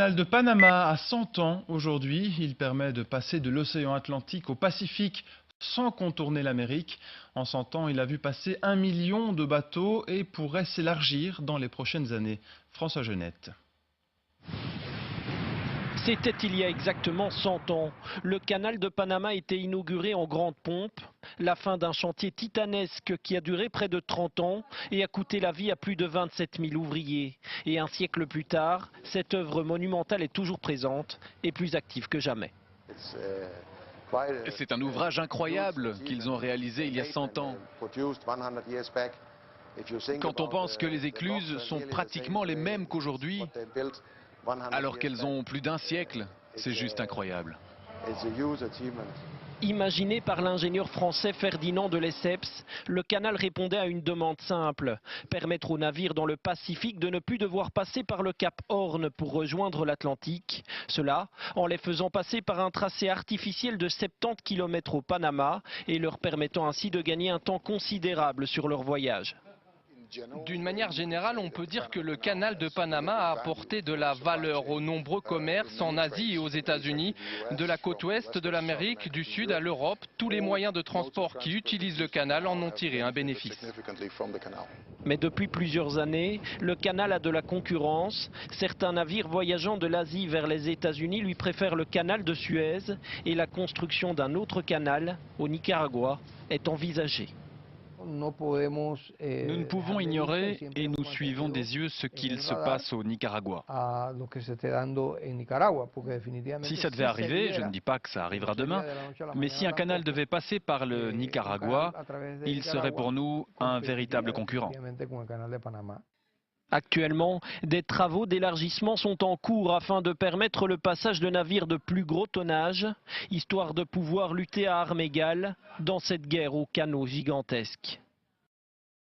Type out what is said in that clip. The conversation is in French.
Le canal de Panama a 100 ans aujourd'hui. Il permet de passer de l'océan Atlantique au Pacifique sans contourner l'Amérique. En 100 ans, il a vu passer 1 million de bateaux et pourrait s'élargir dans les prochaines années. François Genette. C'était il y a exactement 100 ans. Le canal de Panama était inauguré en grande pompe. La fin d'un chantier titanesque qui a duré près de 30 ans et a coûté la vie à plus de 27 000 ouvriers. Et un siècle plus tard, cette œuvre monumentale est toujours présente et plus active que jamais. C'est un ouvrage incroyable qu'ils ont réalisé il y a 100 ans. Quand on pense que les écluses sont pratiquement les mêmes qu'aujourd'hui, alors qu'elles ont plus d'un siècle, c'est juste incroyable. Imaginé par l'ingénieur français Ferdinand de Lesseps, le canal répondait à une demande simple, permettre aux navires dans le Pacifique de ne plus devoir passer par le cap Horn pour rejoindre l'Atlantique. Cela en les faisant passer par un tracé artificiel de 70 km au Panama et leur permettant ainsi de gagner un temps considérable sur leur voyage. D'une manière générale, on peut dire que le canal de Panama a apporté de la valeur aux nombreux commerces en Asie et aux États-Unis, de la côte ouest de l'Amérique du Sud à l'Europe. Tous les moyens de transport qui utilisent le canal en ont tiré un bénéfice. Mais depuis plusieurs années, le canal a de la concurrence. Certains navires voyageant de l'Asie vers les États-Unis lui préfèrent le canal de Suez et la construction d'un autre canal au Nicaragua est envisagée. Nous ne pouvons ignorer et nous suivons des yeux ce qu'il se passe au Nicaragua. Si ça devait arriver, je ne dis pas que ça arrivera demain, mais si un canal devait passer par le Nicaragua, il serait pour nous un véritable concurrent. Actuellement, des travaux d'élargissement sont en cours afin de permettre le passage de navires de plus gros tonnage, histoire de pouvoir lutter à armes égales dans cette guerre aux canaux gigantesques.